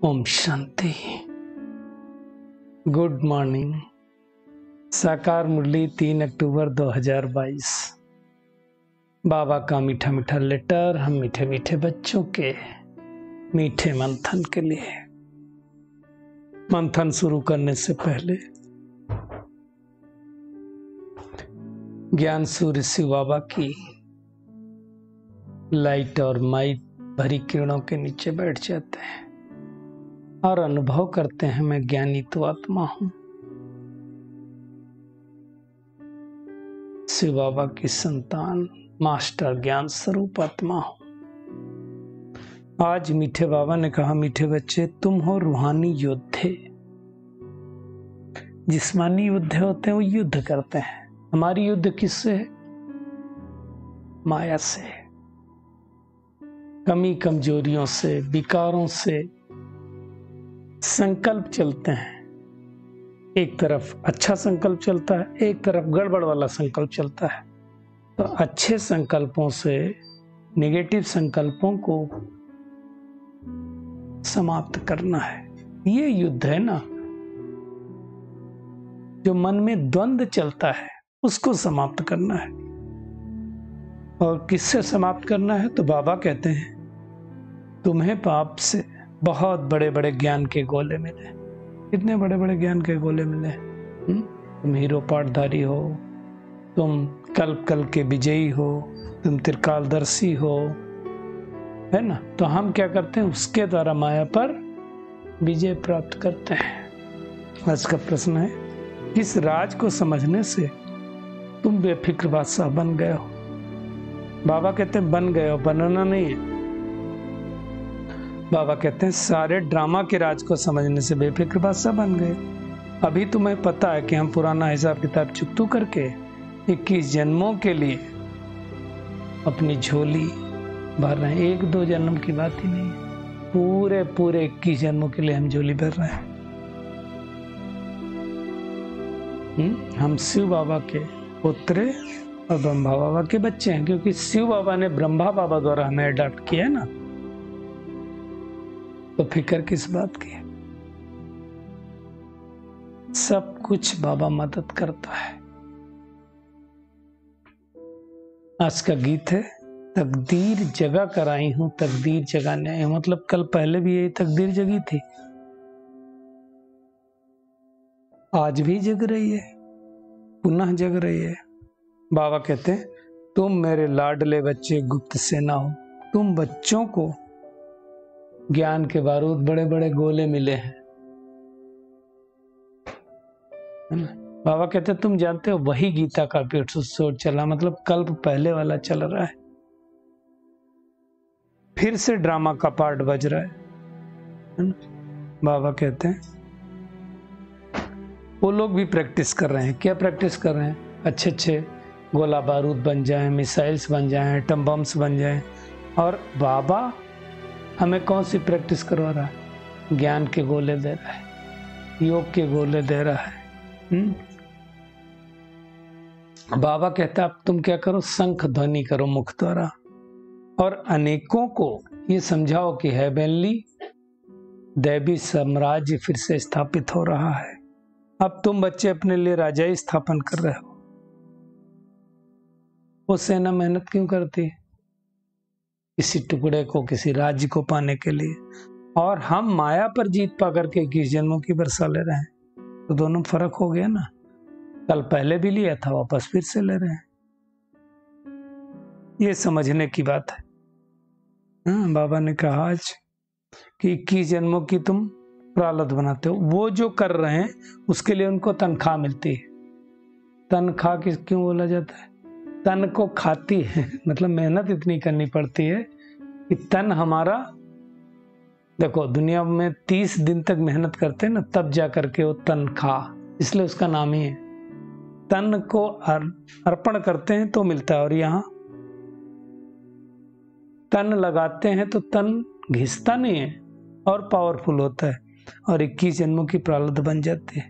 Om Shanti. Good morning. साकार मुरली 3 अक्टूबर 2022। बाबा का मीठा मीठा लेटर हम मीठे मीठे बच्चों के मीठे मंथन के लिए। मंथन शुरू करने से पहले ज्ञान सूर्य शिव बाबा की लाइट और माइट भरी किरणों के नीचे बैठ जाते हैं और अनुभव करते हैं मैं ज्ञानी तो आत्मा हूं, शिव बाबा की संतान, मास्टर ज्ञान स्वरूप आत्मा हूं। आज मीठे बाबा ने कहा, मीठे बच्चे तुम हो रूहानी योद्धे। जिस्मानी योद्धे होते हैं वो युद्ध करते हैं, हमारी युद्ध किससे है? माया से, कमी कमजोरियों से, विकारों से। संकल्प चलते हैं, एक तरफ अच्छा संकल्प चलता है, एक तरफ गड़बड़ वाला संकल्प चलता है। तो अच्छे संकल्पों से नेगेटिव संकल्पों को समाप्त करना है, ये युद्ध है ना। जो मन में द्वंद्व चलता है उसको समाप्त करना है। और किससे समाप्त करना है? तो बाबा कहते हैं तुम्हें पाप से बहुत बड़े बड़े ज्ञान के गोले मिले। कितने बड़े बड़े ज्ञान के गोले मिले? तुम हीरो पाठधारी हो, तुम कल्प कल के विजयी हो, तुम त्रिकालदर्शी हो, है ना। तो हम क्या करते हैं? उसके द्वारा माया पर विजय प्राप्त करते हैं। आज का प्रश्न है, किस राज को समझने से तुम बेफिक्र बादशाह बन गए हो? बाबा कहते हैं बन गए हो, बनना नहीं है। बाबा कहते हैं सारे ड्रामा के राज को समझने से बेफिक्र बादशाह बन गए। अभी तुम्हें पता है कि हम पुराना हिसाब किताब चुकतू करके 21 जन्मों के लिए अपनी झोली भर रहे हैं। 1-2 जन्म की बात ही नहीं है, पूरे 21 जन्मों के लिए हम झोली भर रहे हैं। हम शिव बाबा के पुत्र और ब्रह्मा बाबा के बच्चे हैं, क्योंकि शिव बाबा ने ब्रह्मा बाबा द्वारा हमें अडॉप्ट किया है ना। तो फिक्र किस बात की? सब कुछ बाबा मदद करता है। आज का गीत है, तकदीर जगा कर आई हूं, तकदीर जगाने आई हूं। मतलब कल पहले भी यही तकदीर जगी थी, आज भी जग रही है, पुनः जग रही है। बाबा कहते हैं तुम मेरे लाडले बच्चे गुप्त सेना हो। तुम बच्चों को ज्ञान के बारूद बड़े बड़े गोले मिले हैं, है ना। बाबा कहते हैं तुम जानते हो वही गीता का एपिसोड चला, मतलब कल्प पहले वाला चल रहा है, फिर से ड्रामा का पार्ट बज रहा है ना। बाबा कहते हैं वो लोग भी प्रैक्टिस कर रहे हैं। क्या प्रैक्टिस कर रहे हैं? अच्छे अच्छे गोला बारूद बन जाएं, मिसाइल्स बन जाएं, एटम बम्स बन जाएं। और बाबा हमें कौन सी प्रैक्टिस करवा रहा है? ज्ञान के गोले दे रहा है, योग के गोले दे रहा है। बाबा कहता है अब तुम क्या करो? शंख ध्वनि करो मुख द्वारा, और अनेकों को ये समझाओ कि हेवनली दैवी साम्राज्य फिर से स्थापित हो रहा है। अब तुम बच्चे अपने लिए राजाई स्थापन कर रहे हो। वो सेना मेहनत क्यों करती है? किसी टुकड़े को, किसी राज्य को पाने के लिए। और हम माया पर जीत पा करके 21 जन्मों की वर्षा ले रहे हैं। तो दोनों फर्क हो गया ना। कल पहले भी लिया था, वापस फिर से ले रहे हैं। ये समझने की बात है। बाबा ने कहा आज कि 21 जन्मों की तुम प्रारब्ध बनाते हो। वो जो कर रहे हैं उसके लिए उनको तनख्वाह मिलती है। तनख्वाह क्यों बोला जाता है? तन को खाती है, मतलब मेहनत इतनी करनी पड़ती है कि तन हमारा, देखो दुनिया में 30 दिन तक मेहनत करते हैं ना, तब जा करके वो तनख्वाह, इसलिए उसका नाम ही है। तन को अर्पण करते हैं तो मिलता है। और यहाँ तन लगाते हैं तो तन घिसता नहीं है और पावरफुल होता है, और 21 जन्मों की प्रारब्ध बन जाती है।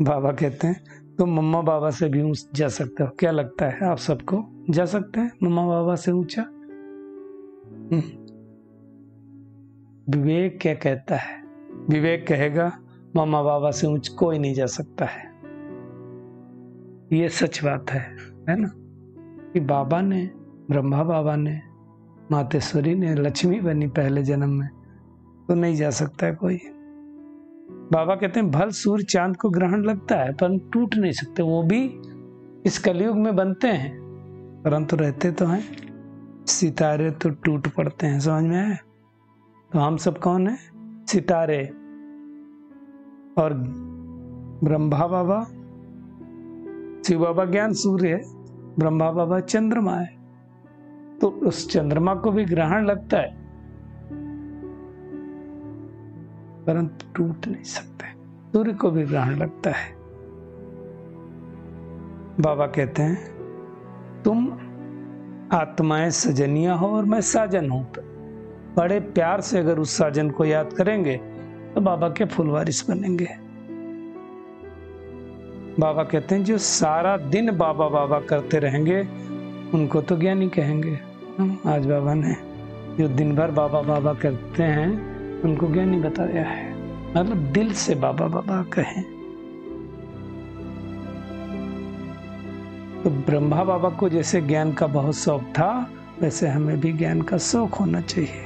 बाबा कहते हैं तुम मम्मा बाबा से भी ऊंच जा सकते हो। क्या लगता है आप सबको? जा सकते हैं मम्मा बाबा से ऊंचा? विवेक क्या कहता है? विवेक कहेगा मामा बाबा से ऊंच कोई नहीं जा सकता है। ये सच बात है ना, कि बाबा ने, ब्रह्मा बाबा ने, मातेश्वरी ने लक्ष्मी बनी पहले जन्म में, तो नहीं जा सकता है कोई। बाबा कहते हैं भल सूर्य चांद को ग्रहण लगता है पर टूट नहीं सकते, वो भी इस कलयुग में बनते हैं परंतु रहते तो हैं। सितारे तो टूट पड़ते हैं, समझ में आया? तो हम सब कौन है? सितारे। और ब्रह्मा बाबा, शिव बाबा ज्ञान सूर्य है, ब्रह्मा बाबा चंद्रमा है, तो उस चंद्रमा को भी ग्रहण लगता है परंतु टूट नहीं सकते। सूर्य को भी ग्रहण लगता है। बाबा कहते हैं तुम आत्माएं सजनिया हो और मैं साजन हूं। बड़े प्यार से अगर उस साजन को याद करेंगे तो बाबा के फुलवारिस बनेंगे। बाबा कहते हैं जो सारा दिन बाबा बाबा करते रहेंगे उनको तो ज्ञानी कहेंगे। आज बाबा ने जो दिन भर बाबा बाबा करते हैं उनको ज्ञानी बताया है, मतलब दिल से बाबा बाबा कहें। तो ब्रह्मा बाबा को जैसे ज्ञान का बहुत शौक था वैसे हमें भी ज्ञान का शौक होना चाहिए।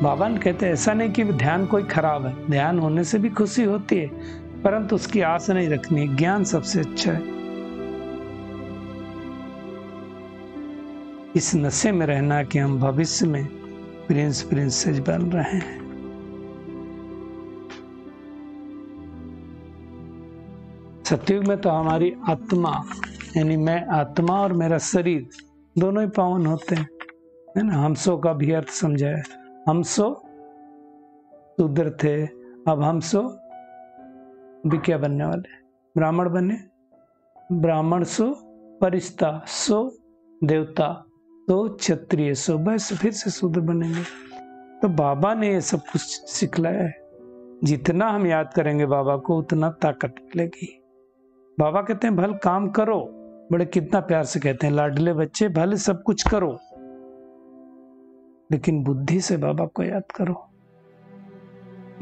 बाबा ने कहते ऐसा नहीं कि ध्यान कोई खराब है, ध्यान होने से भी खुशी होती है परंतु उसकी आस नहीं रखनी, ज्ञान सबसे अच्छा है। इस नशे में रहना कि हम भविष्य में प्रिंस प्रिंसेस बन रहे हैं। सतयुग में तो हमारी आत्मा यानी मैं आत्मा और मेरा शरीर दोनों ही पावन होते हैं, है ना। हमसो का भी अर्थ समझा है। हमसो शूद्र थे, अब हमसो भी क्या बनने वाले? ब्राह्मण बने। ब्राह्मण सो परिस्ता, सो देवता, तो क्षत्रिय, सो वैसे फिर से शूद्र बनेंगे। तो बाबा ने ये सब कुछ सिखलाया है। जितना हम याद करेंगे बाबा को उतना ताकत मिलेगी। बाबा कहते हैं भले काम करो, बड़े कितना प्यार से कहते हैं, लाडले बच्चे भले सब कुछ करो लेकिन बुद्धि से बाबा को याद करो।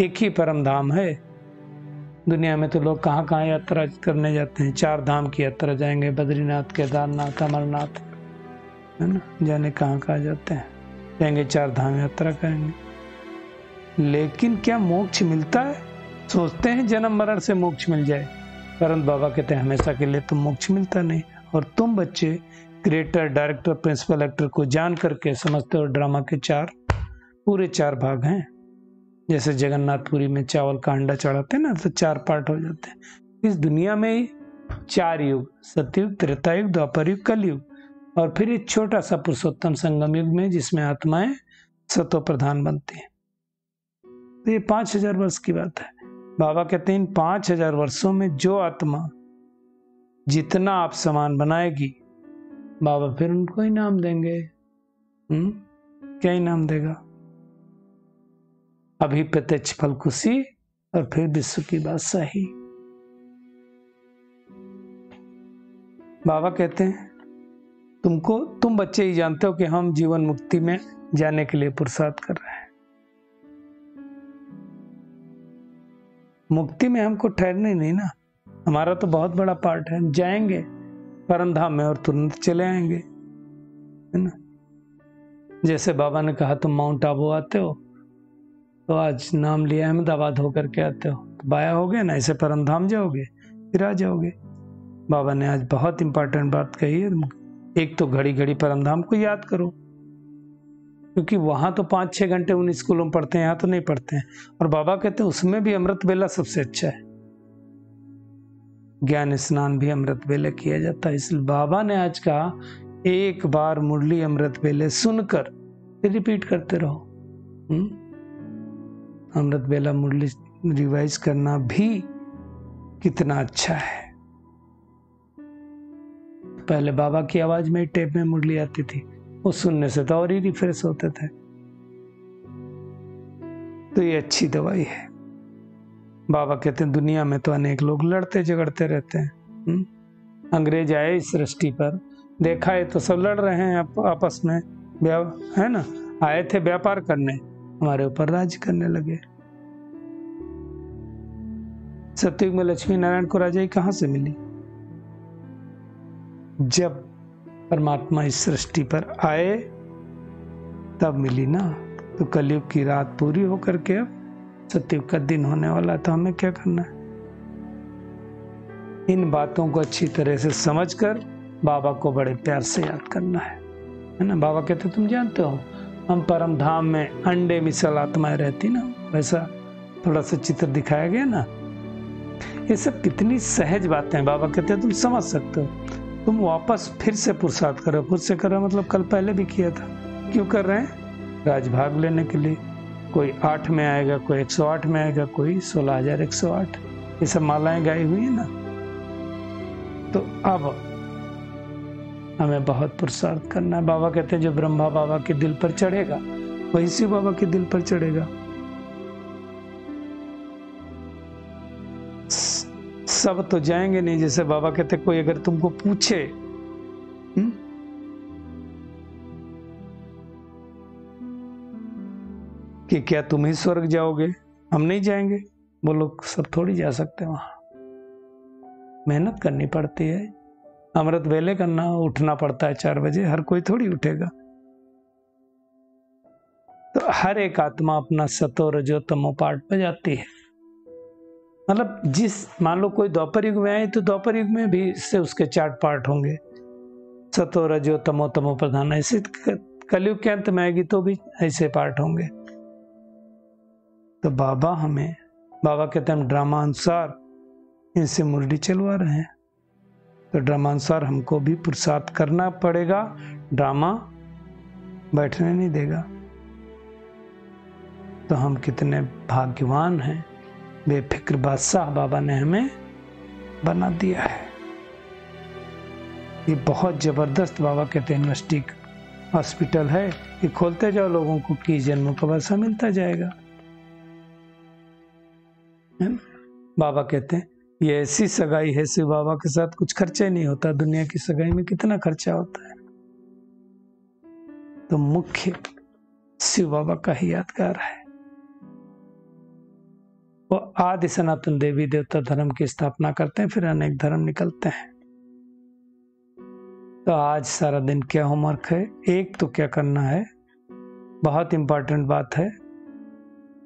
एक ही परम धाम है। दुनिया में तो लोग कहाँ कहाँ यात्रा करने जाते हैं, 4 धाम की यात्रा जाएंगे, बद्रीनाथ, केदारनाथ, अमरनाथ, है ना, जाने कहाँ कहाँ जाते हैं, जाएंगे 4 धाम यात्रा करेंगे। लेकिन क्या मोक्ष मिलता है? सोचते हैं जन्म मरण से मोक्ष मिल जाए, परंतु बाबा कहते हैं हमेशा के लिए तो मोक्ष मिलता नहीं। और तुम बच्चे क्रिएटर, डायरेक्टर, प्रिंसिपल एक्टर को जान करके समझते हो ड्रामा के पूरे 4 भाग हैं। जैसे जगन्नाथपुरी में चावल का अंडा चढ़ाते हैं ना, तो 4 पार्ट हो जाते हैं। इस दुनिया में 4 युग, सतयुग, त्रेतायुग, द्वापरयुग, कलयुग और फिर एक छोटा सा पुरुषोत्तम संगम युग में जिसमें आत्माएं सतो प्रधान बनती हैं। तो ये 5000 वर्ष की बात है। बाबा कहते हैं इन 5000 वर्षों में जो आत्मा जितना आप समान बनाएगी बाबा फिर उनको इनाम देंगे। क्या इनाम देगा? अभी प्रत्यक्ष फल खुशी और फिर विश्व की बादशाही। बाबा कहते हैं तुम बच्चे ही जानते हो कि हम जीवन मुक्ति में जाने के लिए पुरुषार्थ कर रहे हैं। मुक्ति में हमको ठहरने नहीं ना, हमारा तो बहुत बड़ा पार्ट है। हम जाएंगे परम धाम में और तुरंत चले आएंगे, है ना। जैसे बाबा ने कहा तुम माउंट आबू आते हो तो आज नाम लिया अहमदाबाद होकर के आते हो तो बाया हो गए ना, ऐसे परम धाम जाओगे फिर आ जाओगे। बाबा ने आज बहुत इंपॉर्टेंट बात कही है। एक तो घड़ी घड़ी परम धाम को याद करो, क्योंकि वहां तो 5-6 घंटे उन स्कूलों में पढ़ते हैं, यहाँ तो नहीं पढ़ते हैं। और बाबा कहते हैं उसमें भी अमृत बेला सबसे अच्छा है। ज्ञान स्नान भी अमृत बेले किया जाता है। इसलिए बाबा ने आज कहा एक बार मुरली अमृत बेले सुनकर फिर रिपीट करते रहो। अमृत बेला मुरली रिवाइज करना भी कितना अच्छा है। पहले बाबा की आवाज में टेप में मुरली आती थी, वो सुनने से तो और ही रिफ्रेश होते थे। तो ये अच्छी दवाई है। बाबा कहते हैं दुनिया में तो अनेक लोग लड़ते झगड़ते रहते हैं। अंग्रेज आए इस सृष्टि पर, देखा है तो सब लड़ रहे हैं आपस में, है ना। आए थे व्यापार करने, हमारे ऊपर राज्य करने लगे। सतयुग में लक्ष्मी नारायण को राजाई कहां से मिली? जब परमात्मा इस सृष्टि पर आए तब मिली ना। तो कलयुग की रात पूरी होकर के अब सतयुग का दिन होने वाला, तो हमें क्या करना है? इन बातों को अच्छी तरह से समझकर बाबा को बड़े प्यार से याद करना है ना। बाबा कहते तुम जानते हो हम परम धाम में अंडे मिसल आत्माएं रहती ना, वैसा थोड़ा सा चित्र दिखाया गया ना। ये सब कितनी सहज बातें हैं। बाबा कहते हैं तुम समझ सकते हो, तुम वापस फिर से पुरुषार्थ करो। खुद से करो मतलब कल पहले भी किया था। क्यों कर रहे हैं? राजभाग लेने के लिए। कोई 8 में आएगा, कोई 108 में आएगा, कोई 16,108। ये सब मालाएं गाई हुई है ना। तो अब हमें बहुत पुरुषार्थ करना है। बाबा कहते हैं जो ब्रह्मा बाबा के दिल पर चढ़ेगा वही शिव बाबा के दिल पर चढ़ेगा। सब तो जाएंगे नहीं। जैसे बाबा कहते कोई अगर तुमको पूछे कि क्या तुम ही स्वर्ग जाओगे, हम नहीं जाएंगे, बोलो सब थोड़ी जा सकते हैं। वहां मेहनत करनी पड़ती है, अमृत वेले करना, उठना पड़ता है 4 बजे, हर कोई थोड़ी उठेगा। तो हर एक आत्मा अपना सतो रजो तमो पार्ट बजाती है। मतलब मान लो कोई द्वापर युग में आए तो द्वापर युग में भी इससे उसके 4 पार्ट होंगे, सतो रजो तमो तमो प्रधान। ऐसे कलयुग के अंत में आएगी तो भी ऐसे पार्ट होंगे। तो बाबा कहते हैं हम ड्रामा अनुसार इनसे मुरली चलवा रहे हैं। तो ड्रामा अनुसार हमको भी पुरुषार्थ करना पड़ेगा। ड्रामा बैठने नहीं देगा। तो हम कितने भाग्यवान हैं, बेफिक्र बादशाह बाबा ने हमें बना दिया है। ये बहुत जबरदस्त बाबा कहते हैं यूनिवर्सिटी हॉस्पिटल है, ये खोलते जाओ लोगों को कि जन्मों का वैसा मिलता जाएगा। बाबा कहते हैं ये ऐसी सगाई है शिव बाबा के साथ, कुछ खर्चा ही नहीं होता। दुनिया की सगाई में कितना खर्चा होता है। तो मुख्य शिव बाबा का ही यादगार है। वो आदि सनातन देवी देवता धर्म की स्थापना करते हैं, फिर अनेक धर्म निकलते हैं। तो आज सारा दिन क्या होमवर्क है? एक तो क्या करना है, बहुत इंपॉर्टेंट बात है,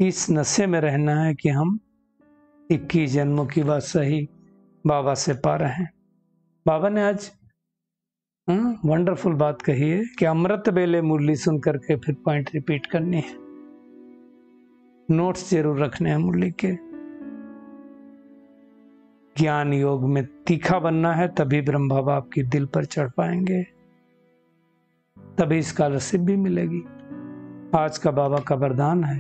इस नशे में रहना है कि हम 21 जन्मों की बात सही बाबा से पा रहे हैं। बाबा ने आज वंडरफुल बात कही है कि अमृत बेले मुरली सुन करके फिर पॉइंट रिपीट करनी है। नोट्स जरूर रखने हैं मुरली के। ज्ञान योग में तीखा बनना है, तभी ब्रह्म बाबा आपकी दिल पर चढ़ पाएंगे, तभी स्कॉलरशिप भी मिलेगी। आज का बाबा का वरदान है,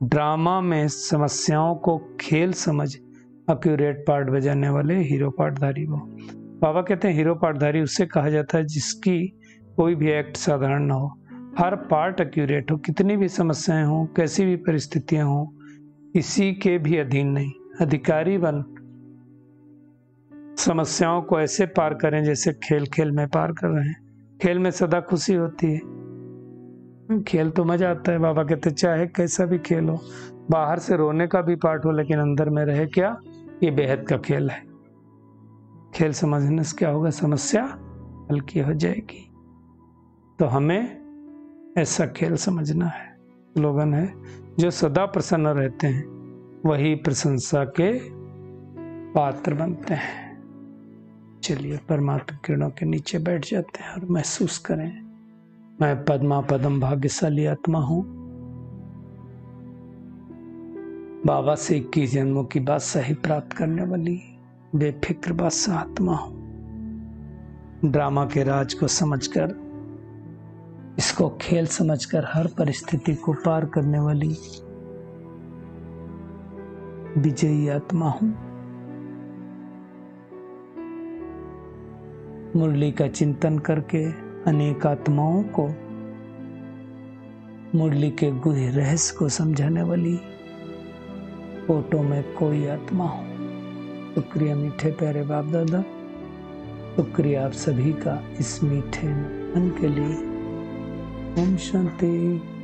ड्रामा में समस्याओं को खेल समझ एक्यूरेट पार्ट बजाने वाले हीरो पार्टधारी वो। बाबा कहते हैं हीरो पार्टधारी उससे कहा जाता है जिसकी कोई भी एक्ट साधारण ना हो, हर पार्ट एक्यूरेट हो, कितनी भी समस्याएं हो, कैसी भी परिस्थितियां हो, किसी के भी अधीन नहीं, अधिकारी बन समस्याओं को ऐसे पार करें जैसे खेल खेल में पार कर रहे हैं। खेल में सदा खुशी होती है, खेल तो मजा आता है। बाबा कहते चाहे कैसा भी खेल हो, बाहर से रोने का भी पार्ट हो, लेकिन अंदर में रहे क्या, ये बेहद का खेल है। खेल समझने से क्या होगा, समस्या हल्की हो जाएगी। तो हमें ऐसा खेल समझना है। स्लोगन है, जो सदा प्रसन्न रहते हैं वही प्रशंसा के पात्र बनते हैं। चलिए परमात्मा किरणों के नीचे बैठ जाते हैं और महसूस करें, मैं पद्मा पदम भाग्यशाली आत्मा हूं, बाबा से 21 जन्मों की बादशाही प्राप्त करने वाली बेफिक्र बादशाह आत्मा हूं। ड्रामा के राज को समझकर, इसको खेल समझकर हर परिस्थिति को पार करने वाली विजयी आत्मा हूं। मुरली का चिंतन करके अनेक आत्माओं को मुरली के गूढ़ रहस्य को समझाने वाली फोटो में कोई आत्मा हूं। शुक्रिया मीठे प्यारे बाप दादा, शुक्रिया आप सभी का इस मीठे मन के लिए। ओम शांति।